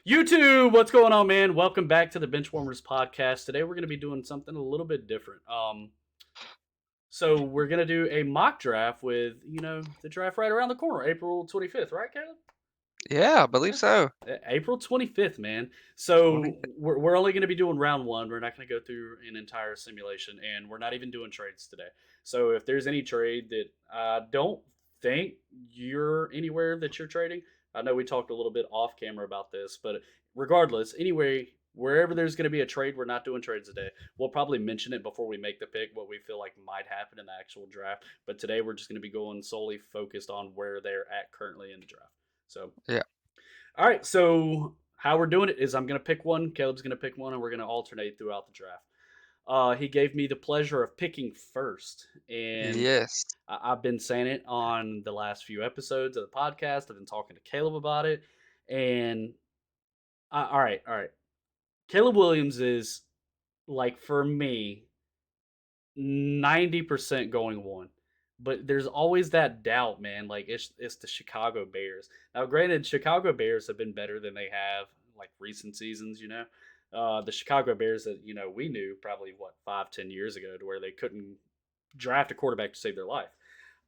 YouTube, what's going on, man? Welcome back to the Benchwarmers podcast. Today we're going to be doing something a little bit different. So we're going to do a mock draft with, the draft right around the corner, April 25th, right, Caleb? Yeah, I believe Yeah. so. April 25th, man. 20. So we're only going to be doing round one. We're not going to go through an entire simulation, and we're not even doing trades today. So if there's any trade that I don't think you're anywhere that you're trading, I know we talked a little bit off camera about this, but regardless, anyway, wherever there's going to be a trade, we're not doing trades today. We'll probably mention it before we make the pick, what we feel like might happen in the actual draft. But today we're just going to be going solely focused on where they're at currently in the draft. So Yeah. all right, so how we're doing it is I'm going to pick one, Caleb's going to pick one, and we're going to alternate throughout the draft. He gave me the pleasure of picking first, and Yes. I've been saying it on the last few episodes of the podcast. I've been talking to Caleb about it, and all right. Caleb Williams is like for me 90% going one. But there's always that doubt, man. Like it's the Chicago Bears. Now, granted, Chicago Bears have been better than they have like recent seasons. The Chicago Bears that we knew probably 5-10 years ago, to where they couldn't draft a quarterback to save their life.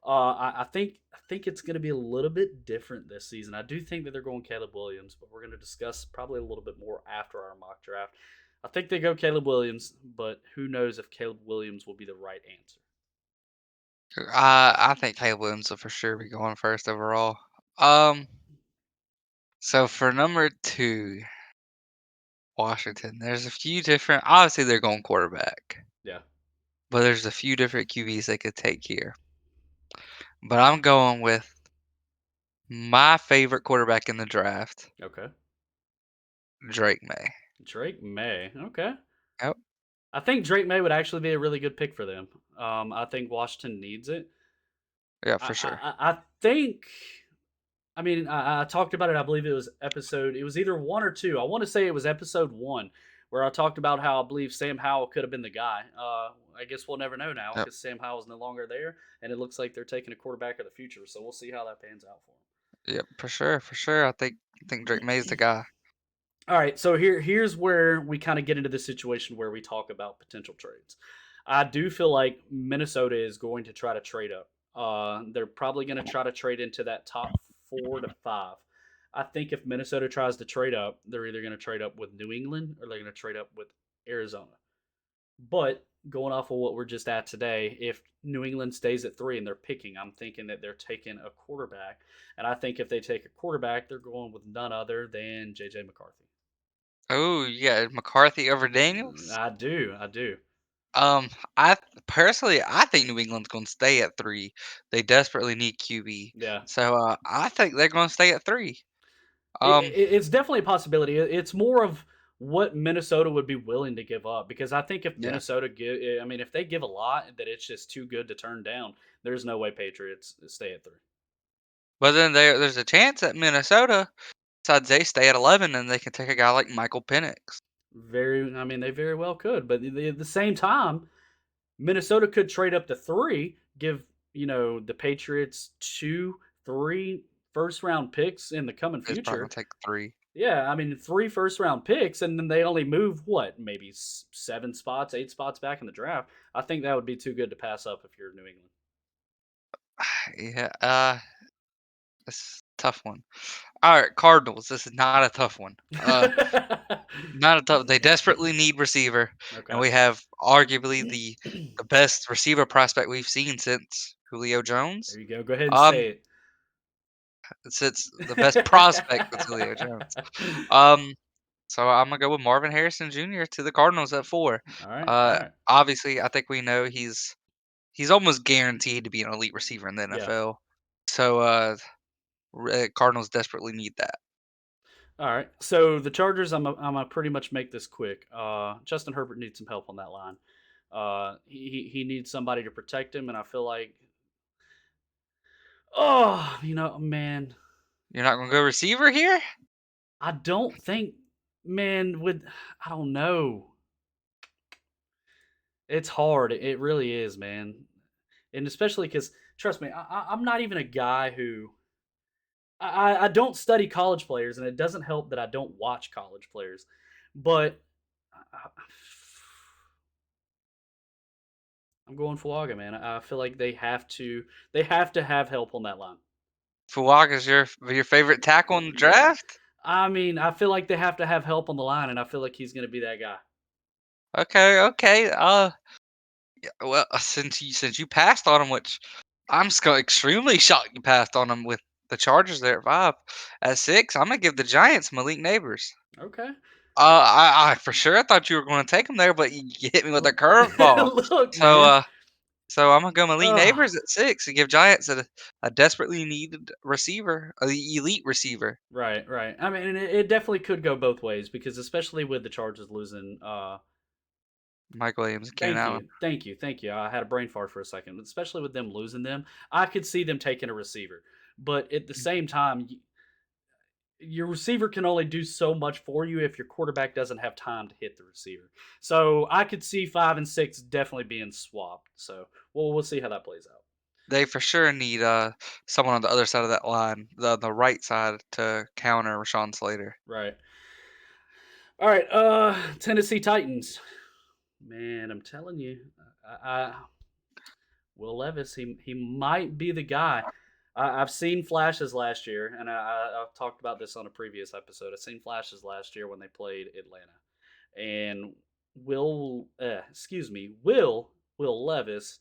I think it's going to be a little bit different this season. I do think that they're going Caleb Williams, but we're going to discuss probably a little bit more after our mock draft. I think they go Caleb Williams, but who knows if Caleb Williams will be the right answer. I think Caleb Williams will for sure be going first overall. Um, so for number two, Washington, there's a few different. Obviously, they're going quarterback, Yeah. but there's a few different QBs they could take here. But I'm going with my favorite quarterback in the draft, Okay. Drake May. Drake May. Okay. Yep. I think Drake May would actually be a really good pick for them. I think Washington needs it. Yeah, I for sure. I, I think. I mean, I talked about it. I believe it was episode. It was either one or two. I want to say it was episode one, where I talked about how I believe Sam Howell could have been the guy. I guess we'll never know now Yep. because Sam Howell's no longer there, and it looks like they're taking a quarterback of the future. So we'll see how that pans out for Yep. For sure. For sure. I think Drake May's the him. guy. All right, so here's where we kind of get into the situation where we talk about potential trades. I do feel like Minnesota is going to try to trade up. They're probably going to try to trade into that top 4 to 5. I think if Minnesota tries to trade up, they're either going to trade up with New England or they're going to trade up with Arizona. But going off of what we're just at today, if New England stays at 3 and they're picking, I'm thinking that they're taking a quarterback. And I think if they take a quarterback, they're going with none other than J.J. McCarthy. Oh, you got McCarthy over Daniels? I do. I do. Um, I personally, I think New England's going to stay at 3. They desperately need QB. Yeah. So, I think they're going to stay at 3. It, Um, it, it's definitely a possibility. It's more of what Minnesota would be willing to give up, because I think if yeah. Minnesota give, I mean, if they give a lot that it's just too good to turn down, there's no way Patriots stay at 3. But then there's a chance that Minnesota decides they stay at 11 and they can take a guy like Michael Penix. I mean, they very well could, but at the same time, Minnesota could trade up to 3, give the Patriots 2, 3 first round picks in the coming It's probably going future. to take 3. Yeah, I mean, 3 first round picks, and then they only move what, maybe 7 spots, 8 spots back in the draft. I think that would be too good to pass up if you're New England. Yeah, this is a tough one. All right, Cardinals. This is not a tough one. Not a tough. They desperately need receiver, and Okay. we have arguably the best receiver prospect we've seen since Julio Jones. There you go. Go ahead and Um, say since the best prospect was Julio it. Jones. Um, so I'm gonna go with Marvin Harrison Jr. to the Cardinals at 4. All right. All right. Obviously, I think we know he's almost guaranteed to be an elite receiver in the Yeah. NFL. So Cardinals desperately need that. All right. So the Chargers, I'm a pretty much make this quick. Justin Herbert needs some help on that line. He needs somebody to protect him, and I feel like, oh, man, You're not gonna go receiver here? I don't think, man, I don't know. It's hard. It really is, man, and especially because trust me, I'm not even a guy who I don't study college players, and it doesn't help that I don't watch college players. But I, I'm going Fuaga, man. I feel like they have to have help on that line. Fuaga's your favorite tackle in the draft? I mean, I feel like they have to have help on the line, and I feel like he's going to be that guy. Okay, okay. Well, since you passed on him, which extremely shocked you passed on him with the Chargers there at 5. At 6, I'm gonna give the Giants Malik Neighbors. Okay. I for sure thought you were going to take him there, but you hit me with a curveball. Look, So, man. so I'm gonna go Malik Ugh. Neighbors at 6 and give Giants a desperately needed receiver, a elite receiver. Right, right. I mean, it definitely could go both ways because especially with the Chargers losing. Mike Williams and Keenan Thank Allen. you, thank you, thank you. I had a brain fart for a second, especially with them losing them. I could see them taking a receiver, but at the same time, your receiver can only do so much for you if your quarterback doesn't have time to hit the receiver. So I could see 5 and 6 definitely being swapped. So we'll see how that plays out. They for sure need someone on the other side of that line, the right side, to counter Rashawn Slater. Right. All right. Tennessee Titans. Man, I'm telling you, Will Levis, he might be the guy. I've seen flashes last year, and I've talked about this on a previous episode. I've seen flashes last year when they played Atlanta, and Will Levis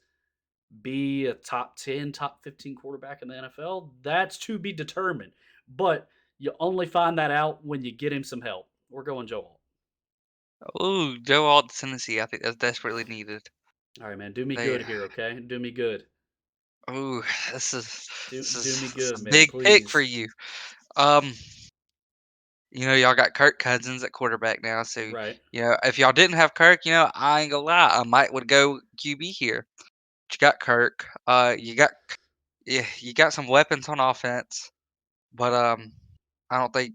be a top 10, top 15 quarterback in the NFL? That's to be determined. But you only find that out when you get him some help. We're going Joe Alt. Ooh, Joe Alt to Tennessee. I think that's desperately needed. All right, man. Do me They good here, okay? Do me good. ooh, this is Do me this is good, a man. big pick for Please. you. Um, y'all got Kirk Cousins at quarterback now, so Right. if y'all didn't have Kirk, I ain't gonna lie, I might would go QB here. But you got Kirk. You got some weapons on offense, but I don't think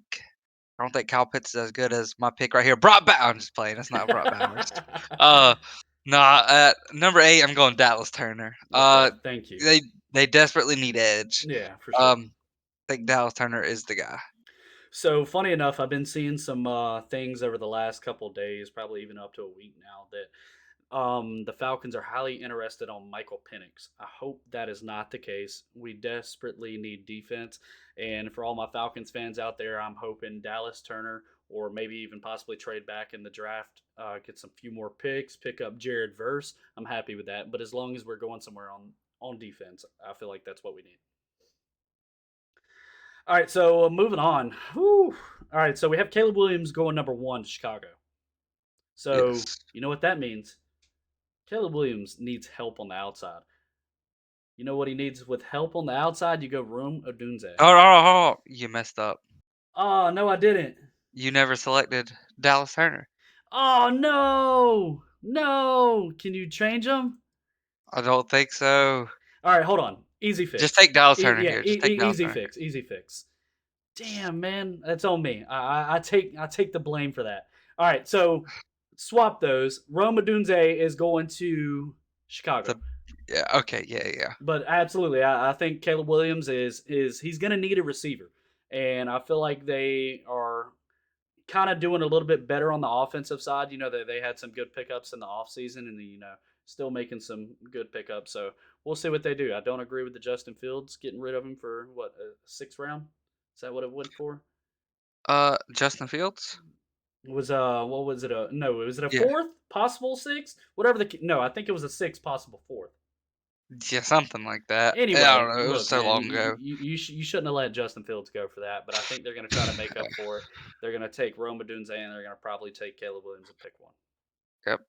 I don't think Kyle Pitts is as good as my pick right here. I'm just playing. It's not Brock Bowers. Uh, nah. At number 8, I'm going Dallas Turner. Okay. Thank you. They desperately need edge. Yeah, for sure. I think Dallas Turner is the guy. So funny enough, I've been seeing some things over the last couple days, probably even up to a week now, that the Falcons are highly interested on Michael Penix. I hope that is not the case. We desperately need defense, and for all my Falcons fans out there, I'm hoping Dallas Turner or maybe even possibly trade back in the draft, get some few more picks, pick up Jared Verse. I'm happy with that. But as long as we're going somewhere on defense, I feel like that's what we need. All right, so moving on. Whew. All right, so we have Caleb Williams going number 1 to Chicago. So Yes. you know what that means? Caleb Williams needs help on the outside. You know what he needs with help on the outside? You go Room Odunze. Oh, you messed up. Oh no, I didn't. You never selected Dallas Turner. Oh no, no. Can you change them? I don't think so. All right, hold on. Easy Just fix. take Dallas Turner Yeah, here. Just take Dallas easy Turner fix. Easy fix. Damn, man, that's on me. I take the blame for that. All right, so swap those. Roma Dunze is going to Chicago, here. Yeah. Okay. Yeah. Yeah. but absolutely, I think Caleb Williams is he's going to need a receiver, and I feel like they are kind of doing a little bit better on the offensive side. You know, they had some good pickups in the offseason and, still making some good pickups. So we'll see what they do. I don't agree with the Justin Fields getting rid of him for what, a sixth round? Is that what it went for? Justin Fields. Was what was it, a no, was it a Yeah. fourth possible sixth, whatever no, I think it was a sixth possible fourth. Yeah. Something like that. I Anyway, don't know. It was look, so man, long ago. you shouldn't have let Justin Fields go for that, but I think they're going to try to make up for it. They're going to take Roma Dunze and they're going to probably take Caleb Williams and pick one. Yep.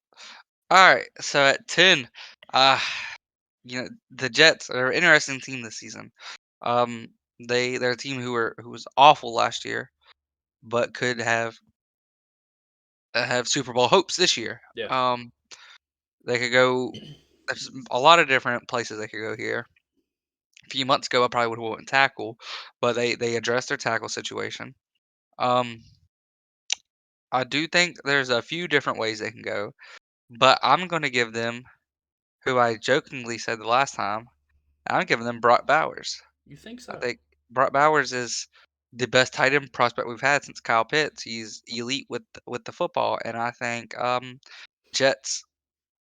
All right. So at 10, uh, the Jets are an interesting team this season. They're a team who was awful last year, but could have Super Bowl hopes this year. Yeah. They could go. There's a lot of different places they could go here. A few months ago, I probably would have went tackle, but they addressed their tackle situation. Um, I do think there's a few different ways they can go, but I'm going to give them who I jokingly said the last time. I'm giving them Brock Bowers. You think I so? think Brock Bowers is the best tight end prospect we've had since Kyle Pitts. He's elite with the football, and I think Jets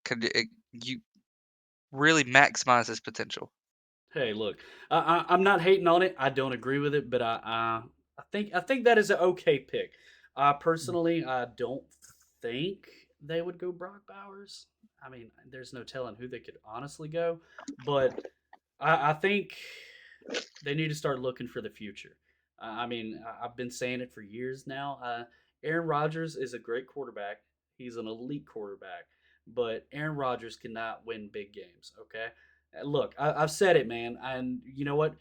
could you really maximize his potential. Hey, look, I'm not hating on it. I don't agree with it, but I think that is an okay pick. Personally, I don't think they would go Brock Bowers. I mean, there's no telling who they could honestly go, but I think they need to start looking for the future. I mean, I've been saying it for years now. Aaron Rodgers is a great quarterback. He's an elite quarterback, but Aaron Rodgers cannot win big games. Okay, look, I've said it, man, and you know what?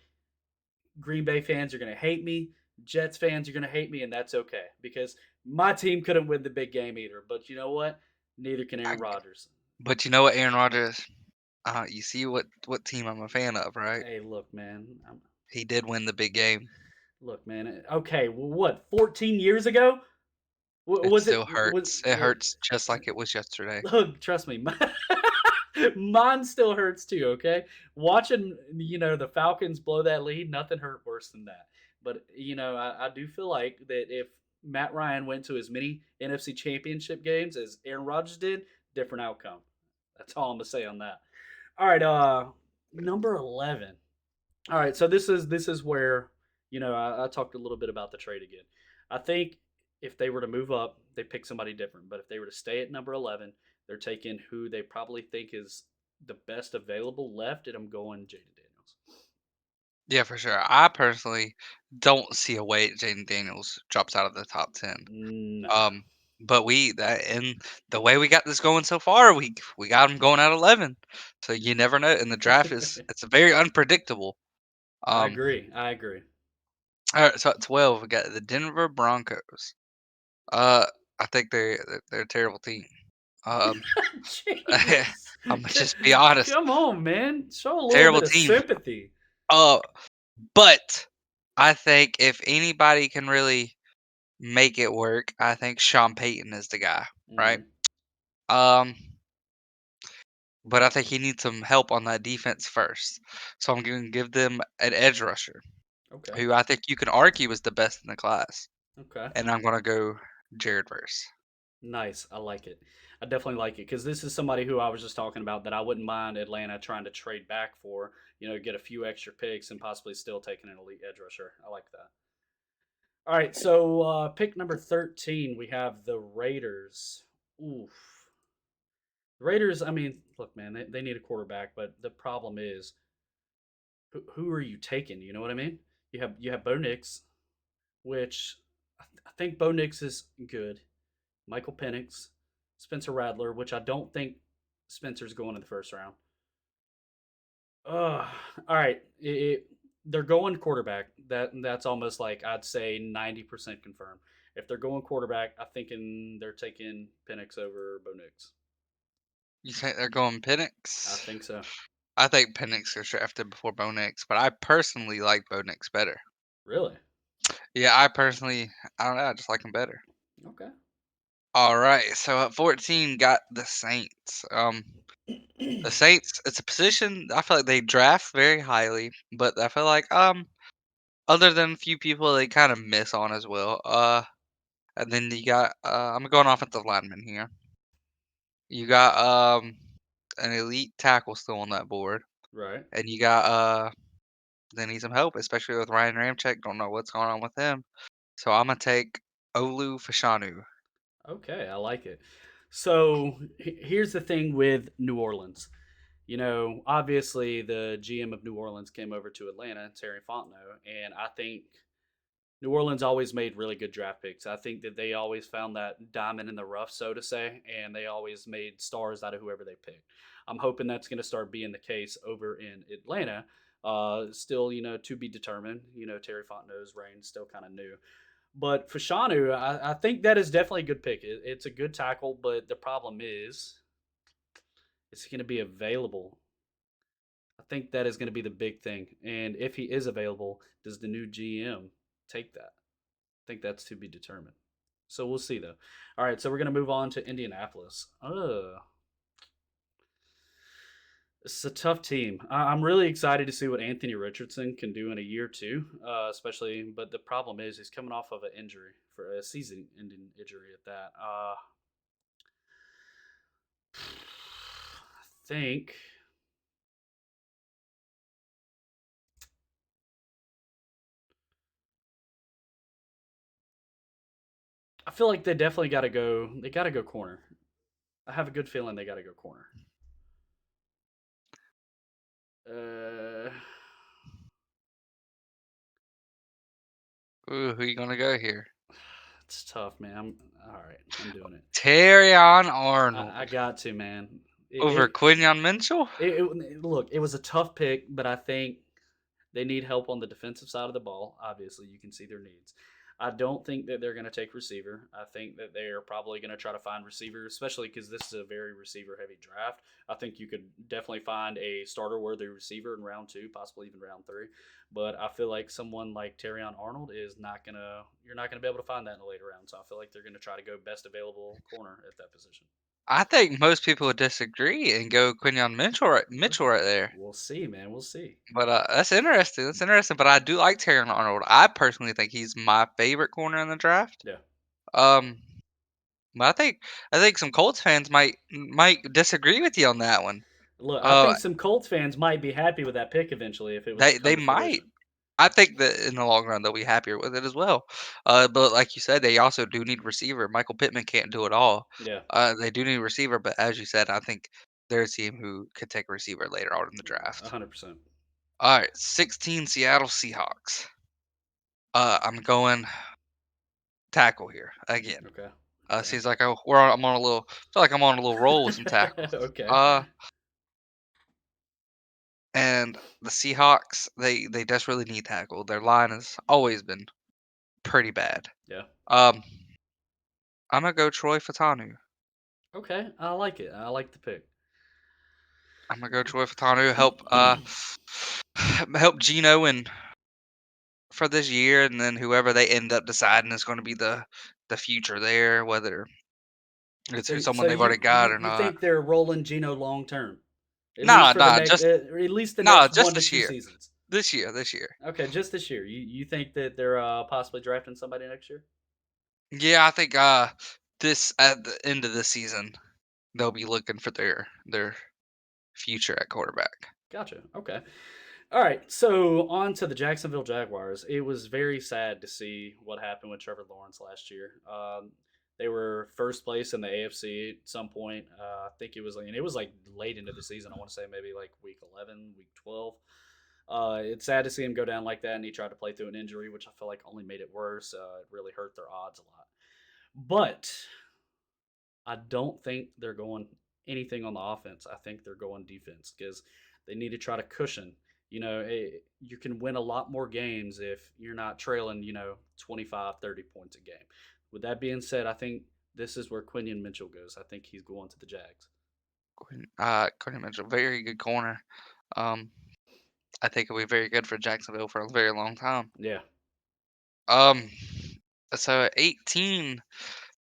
Green Bay fans are going to hate me. Jets fans are going to hate me, and that's okay because my team couldn't win the big game either. But you know what? Neither can I, Aaron Rodgers. but you know what, Aaron Rodgers? You see what team I'm a fan of, right? Hey, look, man. He did win the big game. Look, man. Okay, well, what? 14 years ago? It Was it? still hurts. It hurts just like it was yesterday. Look, trust me, mine still hurts too. Okay, watching the Falcons blow that lead, nothing hurt worse than that. But I do feel like that if Matt Ryan went to as many NFC Championship games as Aaron Rodgers did, different outcome. That's all I'm gonna say on that. All right, number 11. All right, so this is where I talked a little bit about the trade again. I think if they were to move up, they pick somebody different. But if they were to stay at number 11, they're taking who they probably think is the best available left, and I'm going Jaden Daniels. Yeah, for sure. I personally don't see a way Jaden Daniels drops out of the top 10. Nah, Um, but we that and the way we got this going so far, we got him going at 11. So you never know. And the draft is it's very unpredictable. I Um, agree. I agree. all right, so at 12 we got the Denver Broncos. Uh, I think they're a terrible team. Um, Jeez, I'm gonna just be honest, come on, man. Show a little terrible bit of team. sympathy. Uh, but I think if anybody can really make it work, I think Sean Payton is the guy, right? Hmm. Um, but I think he needs some help on that defense first. So I'm going to give them an edge rusher, Okay. who I think you can argue is the best in the class, Okay. and I'm going to go Jared Verse. Nice. I like it. I definitely like it because this is somebody who I was just talking about that I wouldn't mind Atlanta trying to trade back for, get a few extra picks and possibly still taking an elite edge rusher. I like that. All right. So, pick number 13, we have the Raiders. Oof. The Raiders, I mean, look, man, they need a quarterback, but the problem is who are you taking? You know what I mean? You have Bo Nix, which I think Bo Nix is good. Michael Penix, Spencer Rattler, which I don't think Spencer's going in the first round. All right. They're going quarterback. That's almost like I'd say 90% confirmed. If they're going quarterback, I'm thinking they're taking Penix over Bo Nix. You think they're going I Penix? think so. I think Penix gets drafted before Bo Nix, but I personally like Bo Nix better. Really? Yeah, I don't know, I just like him better. Okay. All right, so at 14 got the Saints. The Saints, it's a position I feel like they draft very highly, but I feel like other than a few people they kind of miss on as well. And then you got I'm going offensive lineman here. You got an elite tackle still on that board, Right. and you got they need some help, especially with Ryan Ramczyk. Don't know what's going on with him, so I'm gonna take Olu Fashanu. Okay, I like it. So here's the thing with New Orleans. Obviously the GM of New Orleans came over to Atlanta, Terry Fontenot, and I think New Orleans always made really good draft picks. I think that they always found that diamond in the rough, so to say, and they always made stars out of whoever they picked. I'm hoping that's going to start being the case over in Atlanta. Still, to be determined. Terry Fontenot's reign is still kind of new. But Fashanu, I think that is definitely a good pick. It's a good tackle, but the problem is he going to be available? I think that is going to be the big thing. And if he is available, does the new GM take that? I think that's to be determined. So we'll see though. All right, so we're going to move on to Indianapolis. It's a tough team. I'm really excited to see what Anthony Richardson can do in a year too, especially. But the problem is he's coming off of an injury for a season-ending injury at that. I think I feel like they definitely got to go. They got to go corner. I have a good feeling they got to go corner. Uh, Ooh, who you gonna go here? it's tough, man. All right. I'm doing it. Terrion I Arnold got to, man. over Quinyon Mitchell. Look, it was a tough pick, but I think they need help on the defensive side of the ball. Obviously, you can see their needs. I don't think that they're going to take receiver. I think that they are probably going to try to find receiver, especially because this is a very receiver heavy draft. I think you could definitely find a starter worthy receiver in round two, possibly even round three. But I feel like someone like Terrion Arnold is not gonna. You're not gonna be able to find that in the later round. So I feel like they're gonna try to go best available corner at that position. I think most people would disagree and go Quinyon Mitchell right there. We'll see, man. We'll see. But that's interesting. That's interesting. But I do like Terrion Arnold. I personally think he's my favorite corner in the draft. Yeah. Um, but I think some Colts fans might disagree with you on that one. Look, I Uh, think some Colts fans might be happy with that pick eventually if it was to they come to might. fruition. I think that in the long run they'll be happier with it as well. But like you said, they also do need receiver. Michael Pittman can't do it all. Yeah, They do need a receiver, but as you said, I think they're a team who could take a receiver later on in the draft. 100%. All right, 16 Seattle Seahawks. I'm going tackle here again. Okay. Okay. Seems like I'm on a little. Feel like I'm on a little roll with some tackles. Okay. Uh, and the Seahawks, they desperately need tackle. Their line has always been pretty bad. Yeah. Um, I'm gonna go Troy Fatanu. Okay. I like it. I like the pick. I'm gonna go Troy Fatanu. Help Gino and for this year, and then whoever they end up deciding is going to be the future there, whether it's So, so someone they've already you got you or you not. think they're rolling Gino long term, at least Nah, for the nah, next, just or at least the nah, next just one to this two year. seasons? This year. Okay, just this year. You think that they're possibly drafting somebody next year? Yeah, I think this at the end of the season they'll be looking for their future at quarterback. Gotcha. Okay. All right. So on to the Jacksonville Jaguars. It was very sad to see what happened with Trevor Lawrence last year. They were first place in the AFC at some point. I think it was like late into the season. I want to say maybe like week 11, week 12. It's sad to see him go down like that, and he tried to play through an injury, which I feel like only made it worse. It really hurt their odds a lot. But I don't think they're going anything on the offense. I think they're going defense because they need to try to cushion. You can win a lot more games if you're not trailing, 25, 30 points a game. With that being said, I think this is where Quinion Mitchell goes. I think he's going to the Jags. Cody Mitchell, very good corner. Um, I think it'll be very good for Jacksonville for a very long time. Yeah. Um, so at 18,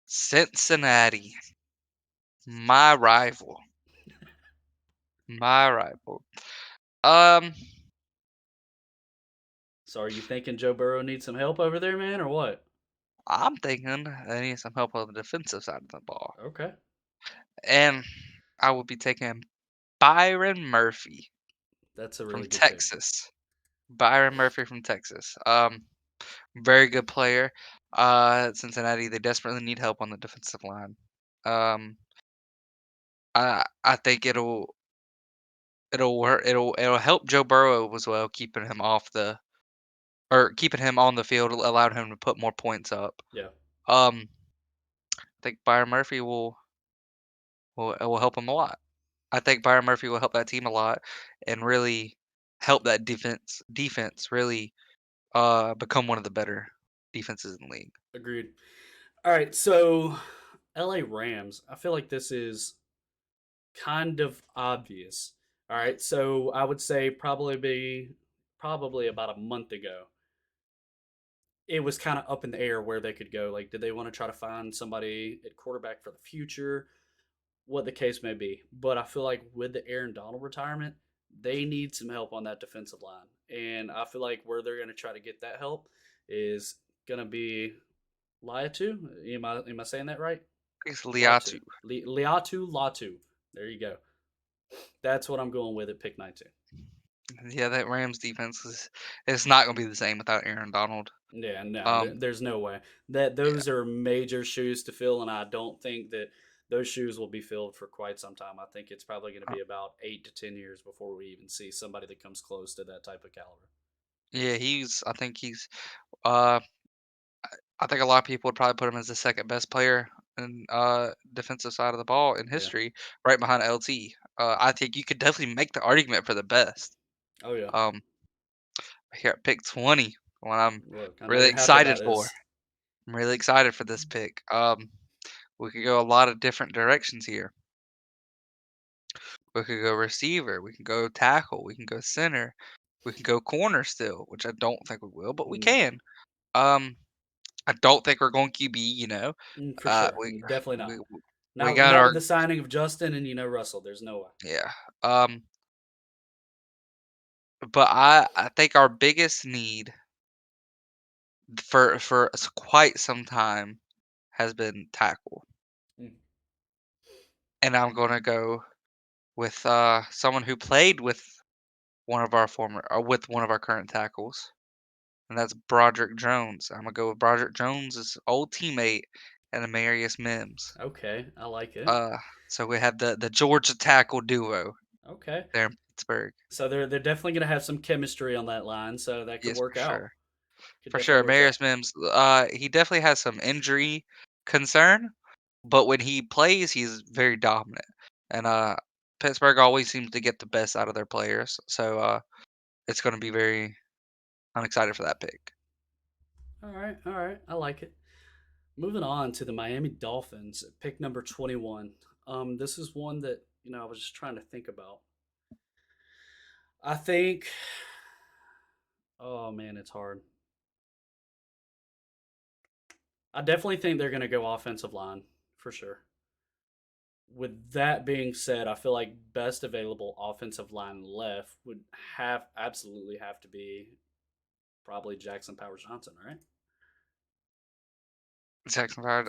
Cincinnati, my rival, my rival. Um, So are you thinking Joe Burrow needs some help over there, man, or what? I'm thinking they need some help on the defensive side of the ball, Okay. and I would be taking Byron Murphy That's a from really good pick. Texas. Byron Murphy from Texas. Very good player. Cincinnati, they desperately need help on the defensive line. Um, I think it'll work. It'll help Joe Burrow as well, keeping him on the field, allowed him to put more points up. Yeah. Um, I think Byron Murphy will help him a lot. I think Byron Murphy will help that team a lot and really help that defense really become one of the better defenses in the league. Agreed. All right. So LA Rams, I feel like this is kind of obvious. All right, so I would say probably about a month ago, it was kind of up in the air where they could go. Like, did they want to try to find somebody at quarterback for the future, what the case may be. But I feel like with the Aaron Donald retirement, they need some help on that defensive line. And I feel like where they're going to try to get that help is going to be Liatu. Am I saying that right? It's Latu. Liatu. Liatu Latu. There you go. That's what I'm going with at pick 19. Yeah, that Rams defense is it's not gonna be the same without Aaron Donald. Yeah, no, Um, there's no way that yeah, those are major shoes to fill, and I don't think that those shoes will be filled for quite some time. I think it's probably going to uh, be about 8 to 10 years before we even see somebody that comes close to that type of caliber. yeah, I think uh, I think a lot of people would probably put him as the second best player in defensive side of the ball in Yeah. history, right behind LT. I think you could definitely make the argument for the best. Oh yeah. Um, here at pick 20, what I'm Look, I know really you're happy about excited for. this. I'm really excited for this pick. We could go a lot of different directions here. We could go receiver, we can go tackle, we can go center, we can go corner still, which I don't think we will, but we Mm, can. Um, I don't think we're going QB, for sure, we definitely we not. we Not got not our with the signing of Justin and Russell. There's no way. yeah. Um, but I think our biggest need for quite some time has been tackle, Mm, and I'm gonna go with someone who played with with one of our current tackles, and that's Broderick Jones. I'm gonna go with Broderick Jones' old teammate and Amarius Mims. okay, I like it. Uh, so we have the Georgia tackle duo Okay, there in Pittsburgh. so they're definitely going to have some chemistry on that line, so that could Yes, work for out. sure. Could For definitely sure, work out. Amarius Mims, he definitely has some injury concern, but when he plays, he's very dominant. And Pittsburgh always seems to get the best out of their players, so it's going to be very. I'm excited for that pick. All right, I like it. Moving on to the Miami Dolphins, pick number 21. This is one that I was just trying to think about. I think, oh man, it's hard. I definitely think they're going to go offensive line for sure. With that being said, I feel like best available offensive line left would have absolutely have to be probably Jackson Powers Johnson, right? Jackson Fired.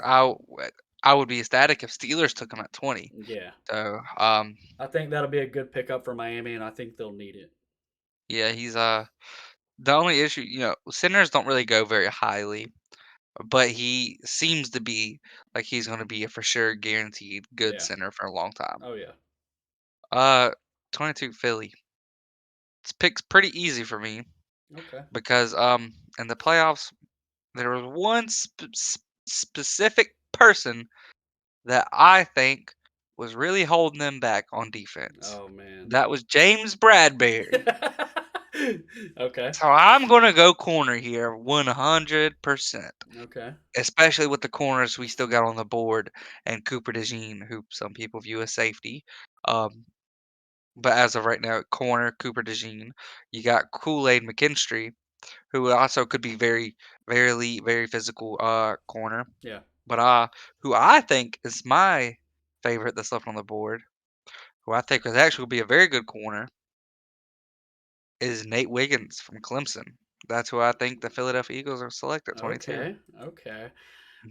I would be ecstatic if Steelers took him at 20. Yeah, So I think that'll be a good pickup for Miami, and I think they'll need it. yeah, he's the only issue. Centers don't really go very highly, but he seems to be like he's going to be a for sure guaranteed good Yeah. center for a long time. Oh yeah. Uh, 22 Philly. This pick's pretty easy for me Okay. because in the playoffs there was one specific person that I think was really holding them back on defense. Oh man. That was James Bradbury. Okay. So I'm gonna go corner here 100%, Okay. especially with the corners we still got on the board and Cooper DeJean, who some people view as safety. Um, but as of right now, corner Cooper DeJean. You got Kool-Aid McKinstry, who also could be very physical corner. Yeah. But who I think is my favorite that's left on the board, who I think is actually be a very good corner, is Nate Wiggins from Clemson. That's who I think the Philadelphia Eagles are select at 22. Okay. Okay. All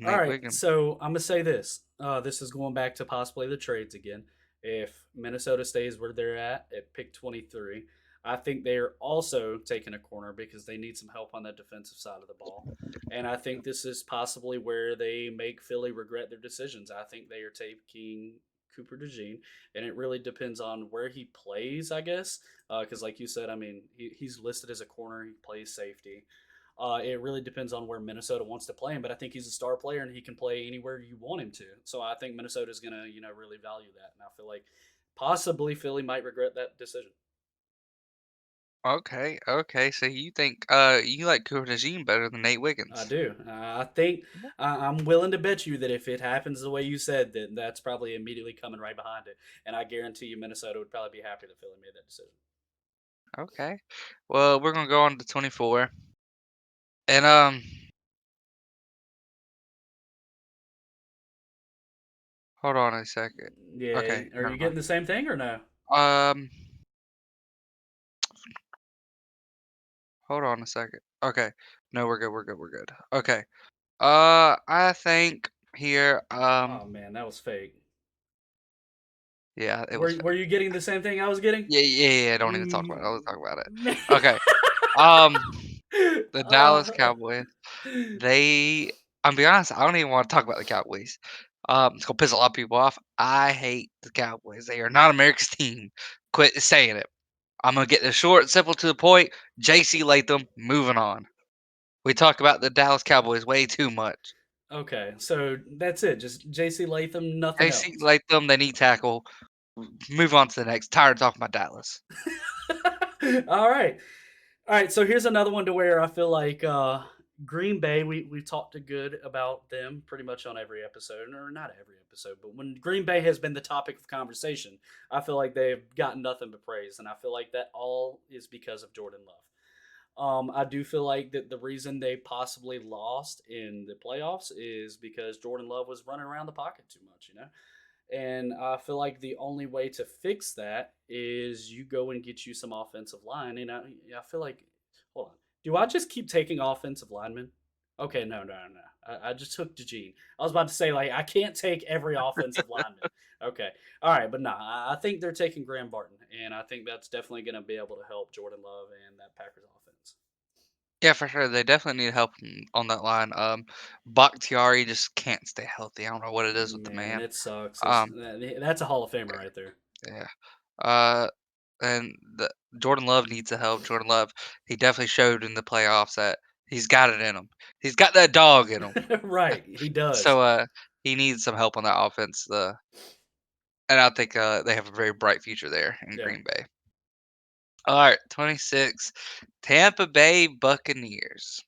Nate right. Wiggins. So I'm gonna say this. This is going back to possibly the trades again. If Minnesota stays where they're at pick 23, I think they're also taking a corner because they need some help on that defensive side of the ball. And I think this is possibly where they make Philly regret their decisions. I think they are taking Cooper DeJean, and it really depends on where he plays, I guess. Because, like you said, I mean, he's listed as a corner. He plays safety. It really depends on where Minnesota wants to play him, but I think he's a star player and he can play anywhere you want him to. So I think Minnesota is going to, really value that. And I feel like possibly Philly might regret that decision. Okay, okay. So you think you like Cooper DeJean better than Nate I Wiggins? do. I think I'm willing to bet you that if it happens the way you said, that that's probably immediately coming right behind it. And I guarantee you, Minnesota would probably be happy that Philly made that decision. Okay. Well, we're gonna go on to 24, and Hold on a second. Yeah, Okay, are never you mind. getting the same thing or no? Um, hold on a second. Okay. No, we're good. We're good. We're good. Okay. I think here. Oh man, that was fake. Yeah, it was. Were you getting the same thing I was getting? Yeah, yeah, yeah. Don't even talk about it. I was Mm, talking about it. man. Okay. Um, the Dallas uh, Cowboys. They. I'm be honest. I don't even want to talk about the Cowboys. It's gonna piss a lot of people off. I hate the Cowboys. They are not America's team. Quit saying it. I'm gonna get this short, simple, to the point. J.C. Latham. Moving on. We talk about the Dallas Cowboys way too much. okay, so that's it. Just J.C. Latham, nothing J.C. else. Latham. They need tackle. Move on to the next. Tired of talking about Dallas. All right. All right, so here's another one to where I feel like Green Bay, we talked a good about them pretty much on every episode, or not every episode, but when Green Bay has been the topic of conversation, I feel like they've gotten nothing but praise, and I feel like that all is because of Jordan Love. I do feel like that the reason they possibly lost in the playoffs is because Jordan Love was running around the pocket too much, you know? And I feel like the only way to fix that is you go and get you some offensive line. And I feel like, hold on, do I just keep taking offensive linemen? Okay, no. I just took DeGene. I was about to say like I can't take every offensive lineman. Okay, all right, but no, I think they're taking Graham Barton, and I think that's definitely going to be able to help Jordan Love and that Packers offense. Yeah, for sure. They definitely need help on that line. Bakhtiari just can't stay healthy. I don't know what it is with the Man, man. it sucks. Um, That's a Hall of Famer right there. yeah. Uh, and the Jordan Love needs the help. Jordan Love, he definitely showed in the playoffs that he's got it in him. He's got that dog in him. Right, he does. So he needs some help on that offense. And I think they have a very bright future there in Yeah. Green Bay. All right, 26, Tampa Bay Buccaneers.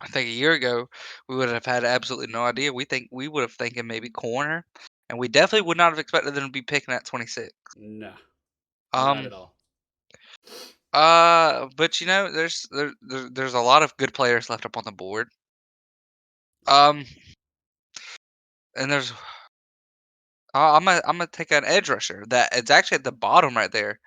I think a year ago we would have had absolutely no idea. We would have thinking maybe corner, and we definitely would not have expected them to be picking at 26. No, not Um, at all. but you know, there's a lot of good players left up on the board. Um, and I'm gonna take an edge rusher that it's actually at the bottom right there.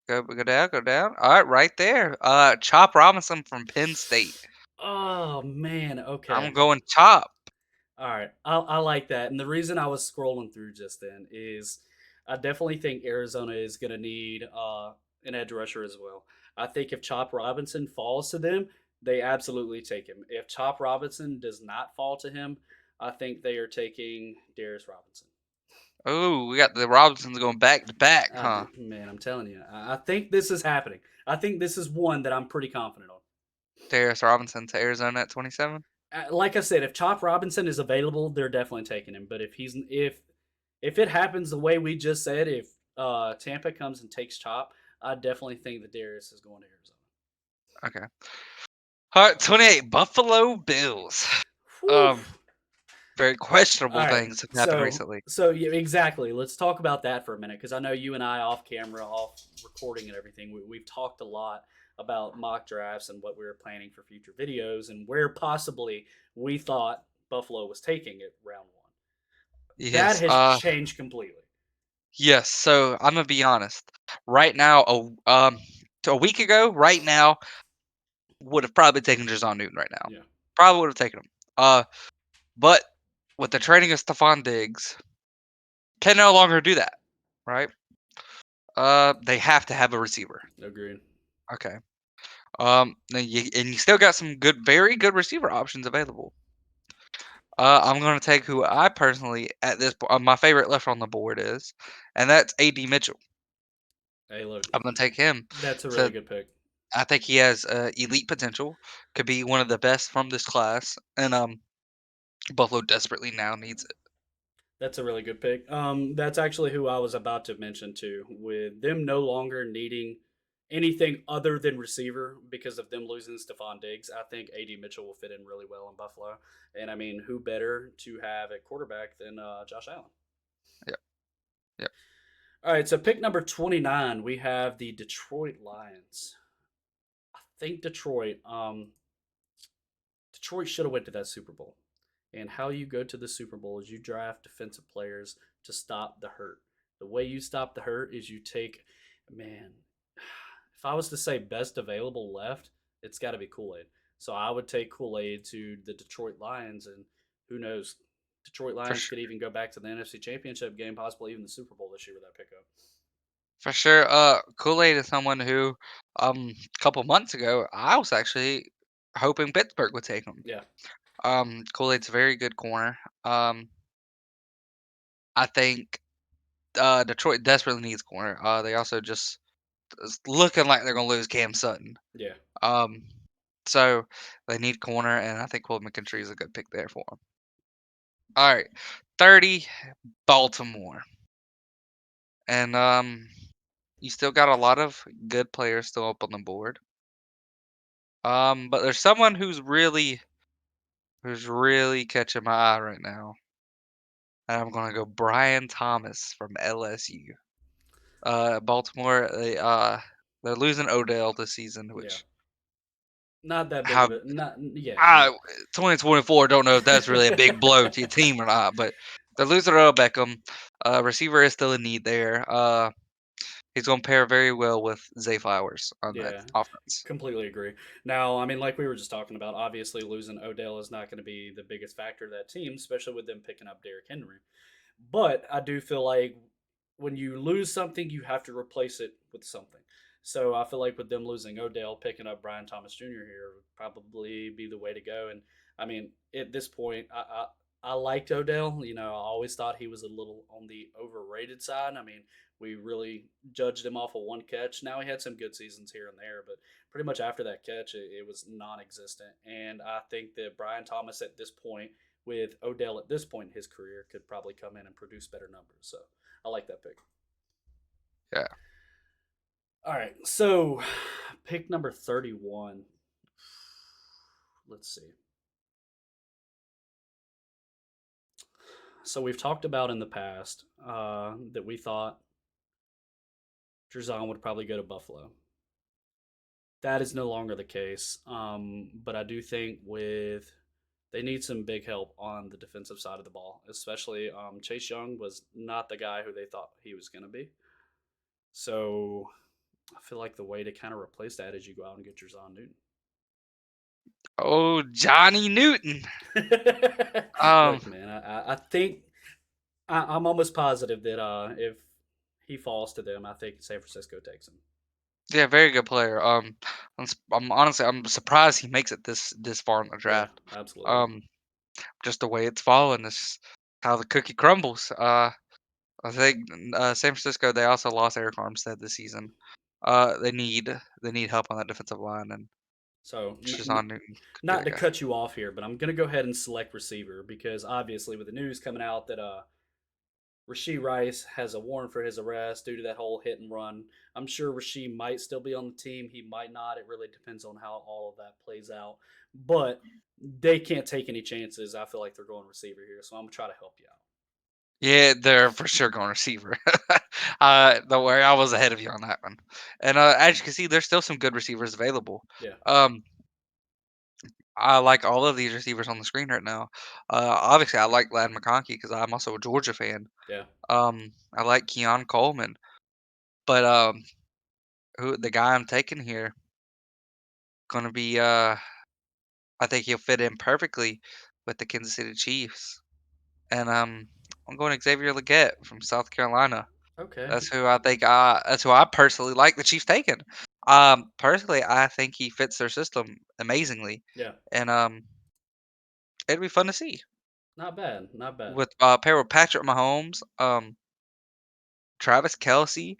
Go down, go down. All right, right there. Chop Robinson from Penn State. Oh man, I'm okay. going Chop. All right. I like that. And the reason I was scrolling through just then is I definitely think Arizona is going to need an edge rusher as well. I think if Chop Robinson falls to them, they absolutely take him. If Chop Robinson does not fall to him, I think they are taking Darius Robinson. Oh, we got the Robinsons going back to back, huh? Man, I'm telling you, I think this is happening. I think this is one that I'm pretty confident on. Darius Robinson to Arizona at 27. Like I said, if Chop Robinson is available, they're definitely taking him. But if it happens the way we just said, if Tampa comes and takes Chop, I definitely think that Darius is going to Arizona. Okay. All right, 28, Buffalo Bills. Whew. Um, very All questionable right, things have happened so recently. so yeah, exactly. Let's talk about that for a minute because I know you and I off camera, off recording and everything. We've talked a lot about mock drafts and what we were planning for future videos and where possibly we thought Buffalo was taking it round one. That Yes. has changed completely. Yes. So I'm gonna be honest. Right now, a week ago, right now, would have probably taken Jason Newton right now. Yeah, Probably would have taken him. But with the trading of Stephon Diggs, can no longer do that. Right. They have to have a receiver. agreed. Okay. And you still got some good, very good receiver options available. I'm gonna take who I personally at this my favorite left on the board is, and that's A.D. Mitchell. Hey, look, I'm gonna take him. that's a really So good pick. I think he has elite potential. Could be one of the best from this class, and Buffalo desperately now needs it. That's a really good pick. That's actually who I was about to mention too. With them no longer needing anything other than receiver because of them losing Stephon Diggs, I think AD Mitchell will fit in really well in Buffalo. And I mean, who better to have at quarterback than Josh Allen? Yep, yep. All right, so pick number 29, we have the Detroit Lions. I think Detroit should have went to that Super Bowl. And how you go to the Super Bowl is you draft defensive players to stop the hurt. The way you stop the hurt is you take, man, if I was to say best available left, it's got to be Kool Aid. So I would take Kool Aid to the Detroit Lions, and who knows, Detroit for Lions sure. could even go back to the NFC Championship game, possibly even the Super Bowl this year with that pickup. For sure. Kool-Aid is someone who, a couple months ago, I was actually hoping Pittsburgh would take him. Yeah, Kool-Aid's a very good corner. I think Detroit desperately needs corner. They also just it's looking like they're gonna lose Cam Sutton. yeah. Um, so they need corner, and I think Will McKinstry is a good pick there for them. All right, 30, Baltimore, and you still got a lot of good players still up on the board. But there's someone who's really catching my eye right now, and I'm gonna go Brian Thomas from LSU. Baltimore, they're losing Odell this season, Yeah, which not that big how of a not. Yeah, I I mean, 2024, don't know if that's really a big blow to your team or not, but they're losing Odell Beckham. Receiver is still a need there. He's gonna pair very well with Zay Flowers on that yeah, offense. completely agree. Now, I mean, like we were just talking about, obviously losing Odell is not going to be the biggest factor of that team, especially with them picking up Derrick Henry. But I do feel like when you lose something, you have to replace it with something. So I feel like with them losing Odell, picking up Brian Thomas Jr. here would probably be the way to go. And I mean, at this point, I liked Odell. You know, I always thought he was a little on the overrated side. I mean, we really judged him off of one catch. Now he had some good seasons here and there, but pretty much after that catch, it was non-existent. And I think that Brian Thomas at this point, with Odell at this point in his career, could probably come in and produce better numbers. So I like that pick. Yeah. All right, so pick number 31. Let's see. So we've talked about in the past that we thought Drizon would probably go to Buffalo. That is no longer the case. But I do think with they need some big help on the defensive side of the ball, especially Chase Young was not the guy who they thought he was going to be. So I feel like the way to kind of replace that is you go out and get your Zon Newton. Oh, Johnny Newton. Um, Look, man, I think I'm almost positive that if he falls to them, I think San Francisco takes him. yeah, very good player. I'm honestly I'm surprised he makes it this far in the Yeah, draft. absolutely. Um, just the way it's falling is how the cookie crumbles. I think San Francisco they also lost Eric Armstead this season. They need help on that defensive line, and So, Shazan Newton could be not that to guy. cut you off here, but I'm gonna go ahead and select receiver because obviously with the news coming out that Rasheed Rice has a warrant for his arrest due to that whole hit and run. I'm sure Rasheed might still be on the team. He might not. It really depends on how all of that plays out. But they can't take any chances. I feel like they're going receiver here, so I'm gonna try to help you out. Yeah, they're for sure going receiver. Don't worry, I was ahead of you on that one. And as you can see, there's still some good receivers available. Yeah, Um, I like all of these receivers on the screen right now. Obviously, I like Lad McConkey because I'm also a Georgia fan. yeah. I like Keon Coleman, but who the guy I'm taking here gonna be? I think he'll fit in perfectly with the Kansas City Chiefs, and I'm going Xavier Legette from South Carolina. Okay. That's who I think. That's who I personally like the Chiefs taking. Personally, I think he fits their system amazingly, Yeah. and it'd be fun to see Not bad. Not bad. with pair with Patrick Mahomes, Travis Kelsey,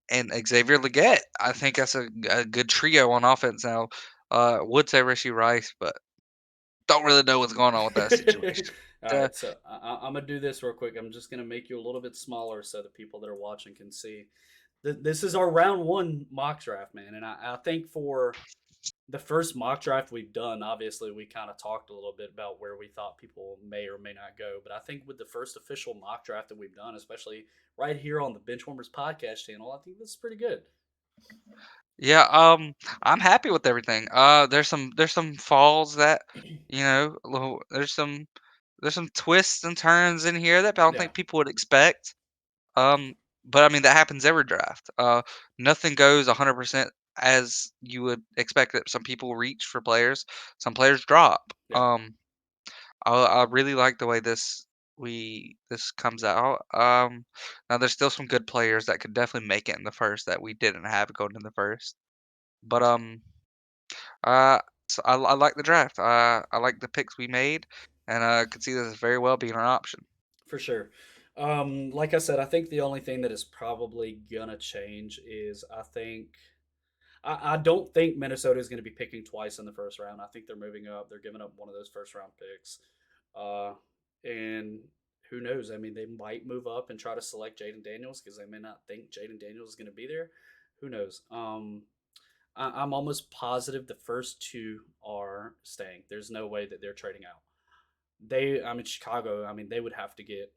and Xavier Legette. I think that's a good trio on offense now. Would say Rishi Rice, but don't really know what's going on with that situation. All Uh, right, so I'm gonna do this real quick. I'm just gonna make you a little bit smaller so the people that are watching can see. This is our round one mock draft, man, and I think for the first mock draft we've done, obviously we kind of talked a little bit about where we thought people may or may not go. But I think with the first official mock draft that we've done, especially right here on the Benchwarmers podcast channel, I think this is pretty good. yeah, I'm happy with everything. There's some falls that there's some there's some twists and turns in here that I don't Yeah, think people would expect. Um, but I mean that happens every draft. Nothing goes 100% as you would expect it. Some people reach for players, some players drop. yeah, I really like the way this comes out. Now there's still some good players that could definitely make it in the first that we didn't have going in the first. But uh, I like the draft. I like the picks we made, and I could see this very well being an option. for sure. Like I said, I think the only thing that is probably gonna change is I don't think Minnesota is going to be picking twice in the first round. I think they're moving up. They're giving up one of those first round picks. Uh, and who knows? I mean, they might move up and try to select Jaden Daniels because they may not think Jaden Daniels is going to be there. Who knows? I'm almost positive the first two are staying. There's no way that they're trading out. I mean, Chicago, I mean, they would have to get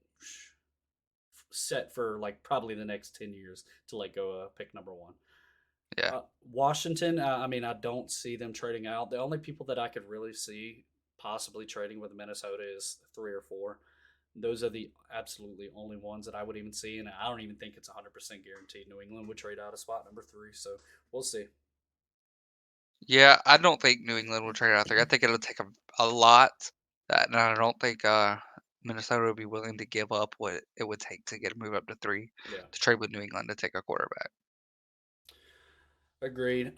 set for like probably the next 10 years to let go of pick number one. Yeah. Washington, I mean, I don't see them trading out. The only people that I could really see possibly trading with Minnesota is three or four. Those are the absolutely only ones that I would even see, and I don't even think it's 100% guaranteed. New England would trade out of spot number three, so we'll see. Yeah, I don't think New England will trade out there. I think it'll take a lot. And I don't think Minnesota would be willing to give up what it would take to get a move up to 3 Yeah, to trade with New England to take a quarterback. agreed.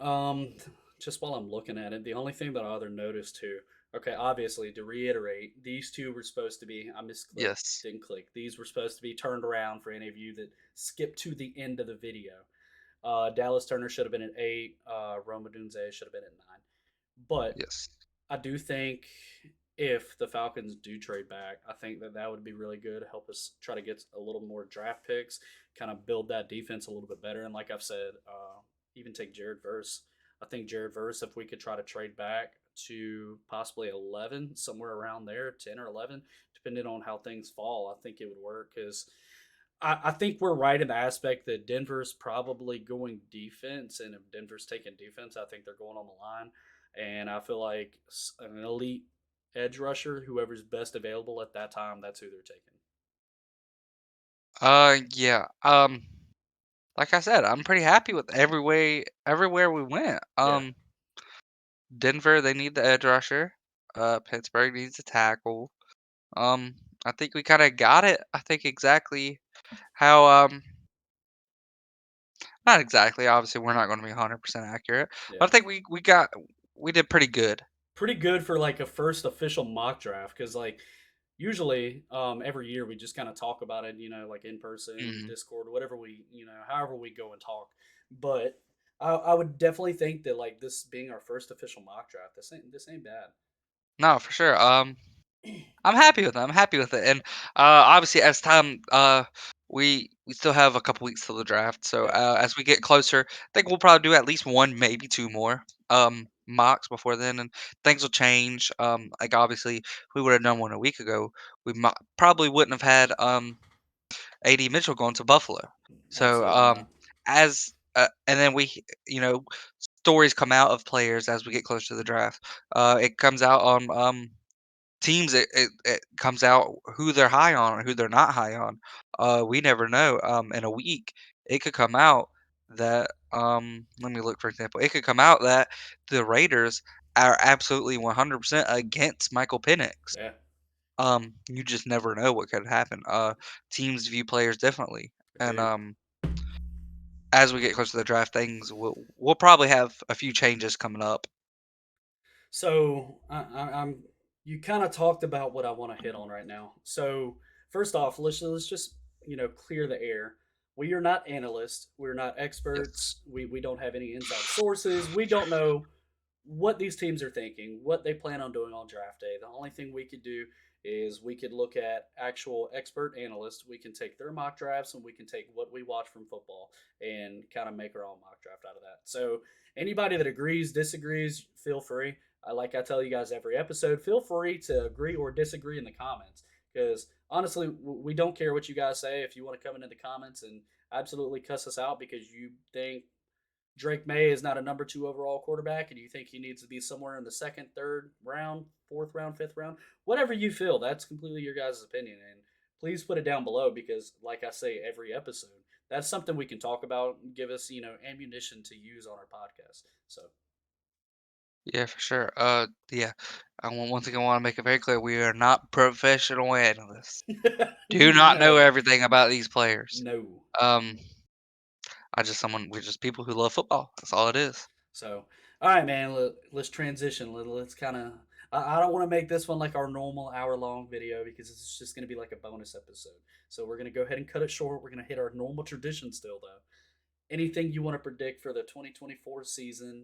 Just while I'm looking at it, the only thing that I other noticed too. Okay, obviously to reiterate, these two were supposed to be. I misclicked, Yes. didn't click. These were supposed to be turned around for any of you that skipped to the end of the video. Dallas Turner should have been at eight. Roma Dunze should have been at nine. But Yes. I do think if the Falcons do trade back, I think that that would be really good. Help us try to get a little more draft picks, kind of build that defense a little bit better. And like I've said, even take Jared Verse. I think Jared Verse, if we could try to trade back to possibly 11, somewhere around there, 10 or 11, depending on how things fall, I think it would work because I think we're right in the aspect that Denver's probably going defense, and if Denver's taking defense, I think they're going on the line. And I feel like an elite edge rusher, whoever's best available at that time, that's who they're taking. Yeah. Like I said, I'm pretty happy with everywhere we went. Yeah, Denver, they need the edge rusher. Pittsburgh needs a tackle. Um, I think we kind of got it. I think exactly how not exactly. Obviously, we're not going to be 100% accurate, but yeah. I think we did pretty good. Pretty good for like a first official mock draft because like usually every year we just kind of talk about it, like in person, Mhm. Discord, whatever however we go and talk. But I would definitely think that like this being our first official mock draft, this ain't bad. No, for sure. I'm happy with it. I'm happy with it. And obviously, as time we still have a couple weeks till the draft. So Yeah, as we get closer, I think we'll probably do at least one, maybe two more mocks before then, and things will change. Like obviously, if we would have done one a week ago, probably wouldn't have had AD Mitchell going to Buffalo. So absolutely not. as and then you know stories come out of players as we get closer to the draft. It comes out on teams, it comes out who they're high on or who they're not high on. We never know. In a week, it could come out that let me look for example. It could come out that the Raiders are absolutely 100% against Michael Penix. Yeah, You just never know what could happen. Teams view players differently, and agreed. as we get closer to the draft, things we'll probably have a few changes coming up. So I'm you kind of talked about what I want to hit on right now. So first off, let's just clear the air. We are not analysts. We're not Yes. experts. We don't have any inside sources. We don't know what these teams are thinking, what they plan on doing on draft day. The only thing we could do is we could look at actual expert analysts. We can take their mock drafts and we can take what we watch from football and kind of make our own mock draft out of that. So anybody that agrees, disagrees, feel free. Like I tell you guys every episode, feel free to agree or disagree in the comments because honestly, we don't care what you guys say. If you want to come into the comments and absolutely cuss us out because you think Drake May is not a number 2 overall quarterback, and you think he needs to be somewhere in the second, third round, fourth round, fifth round, whatever you feel, that's completely your guys' opinion. And please put it down below because, like I say every episode, that's something we can talk about and give us, ammunition to use on our podcast. So, Yeah, for sure. Yeah. One thing I want to make it very clear: we are not professional analysts. Do not know no, everything about these players. no. Um, we're just people who love football. That's all it is. So, all right, man. Let's transition. Let's kind of. I don't want to make this one like our normal hour-long video because it's just going to be like a bonus episode. So we're going to go ahead and cut it short. We're going to hit our normal tradition still, though. Anything you want to predict for the 2024 season?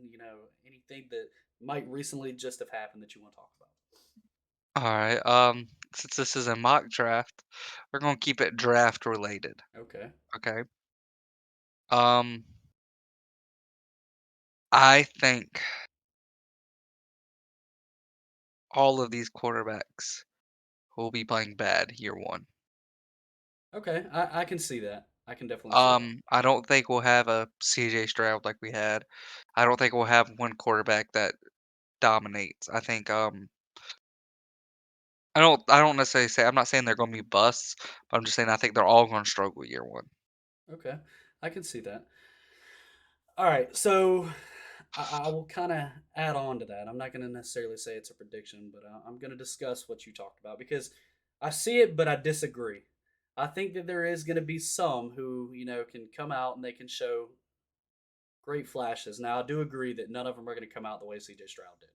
Anything that might recently just have happened that you want to talk All right. Since this is a mock draft, we're gonna keep it draft related. about? Okay. Okay. Um, I think all of these quarterbacks will be playing bad year one. Okay. I can see that. I can definitely see that. I don't think we'll have a CJ Stroud like we had. I don't think we'll have one quarterback that dominates. I think I don't necessarily say I'm not saying they're gonna be busts, but I'm just saying I think they're all gonna struggle year one. Okay. I can see that. All right. So I will kind of add on to that. I'm not going to necessarily say it's a prediction, but I'm going to discuss what you talked about because I see it, but I disagree. I think that there is going to be some who, can come out and they can show great flashes. Now, I do agree that none of them are going to come out the way CJ Stroud did.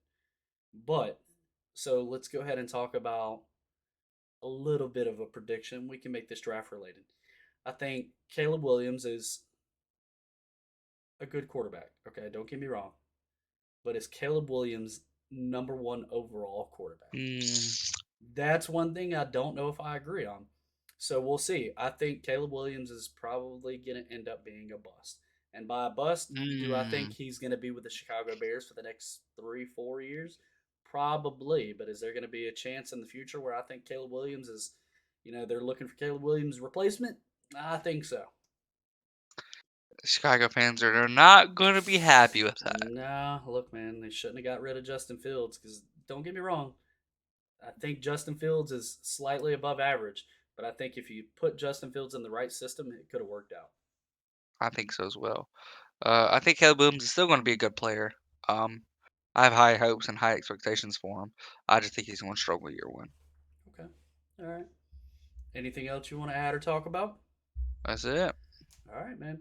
But, so let's go ahead and talk about a little bit of a prediction. We can make this draft related. I think Caleb Williams is a good quarterback. Okay, don't get me wrong. But is Caleb Williams number 1 overall quarterback? Mm, That's one thing I don't know if I agree on. So we'll see. I think Caleb Williams is probably going to end up being a bust. And by a bust, do I think mm. he's going to be with the Chicago Bears for the next 3-4 years? Probably. But is there going to be a chance in the future where I think Caleb Williams is, they're looking for Caleb Williams' replacement? I think so. Chicago fans are not gonna be happy with that. Nah, look, man, they shouldn't have got rid of Justin Fields because don't get me wrong, I think Justin Fields is slightly above average, but I think if you put Justin Fields in the right system, it could have worked out. I think so as well. I think Caleb Williams is still gonna be a good player. Um, I have high hopes and high expectations for him. I just think he's gonna struggle year one. Okay. All right. Anything else you want to add or talk about? That's it. All right, man.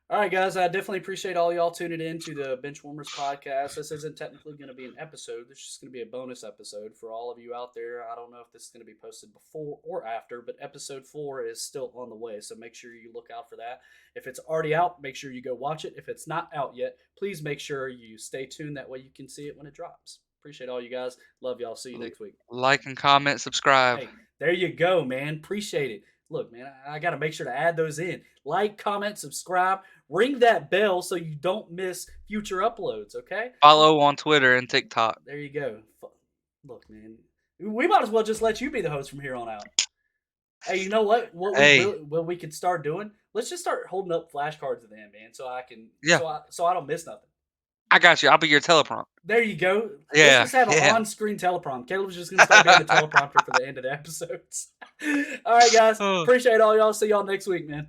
All right, guys. I definitely appreciate all y'all tuning in to the Benchwarmers podcast. This isn't technically going to be an episode. This is just going to be a bonus episode for all of you out there. I don't know if this is going to be posted before or after, but episode 4 is still on the way. So make sure you look out for that. If it's already out, make sure you go watch it. If it's not out yet, please make sure you stay tuned. That way you can see it when it drops. Appreciate all you guys. Love y'all. See you next week. Like and comment, subscribe. Hey, there you go, man. Appreciate it. Look, man, I got to make sure to add those in. Like, comment, subscribe, ring that bell so you don't miss future uploads, okay? Follow on Twitter and TikTok. There you go. Look, man, we might as well just let you be the host from here on out. Hey, you know what? What we could start doing? Let's just start holding up flashcards at the end, man, so I can so I don't miss nothing. I got you. I'll be your teleprompt. There you go. Yeah, Let's just have an on-screen teleprompt. Caleb's just going to start being the teleprompter for the end of the episodes. All right, guys. Appreciate all y'all. See y'all next week, man.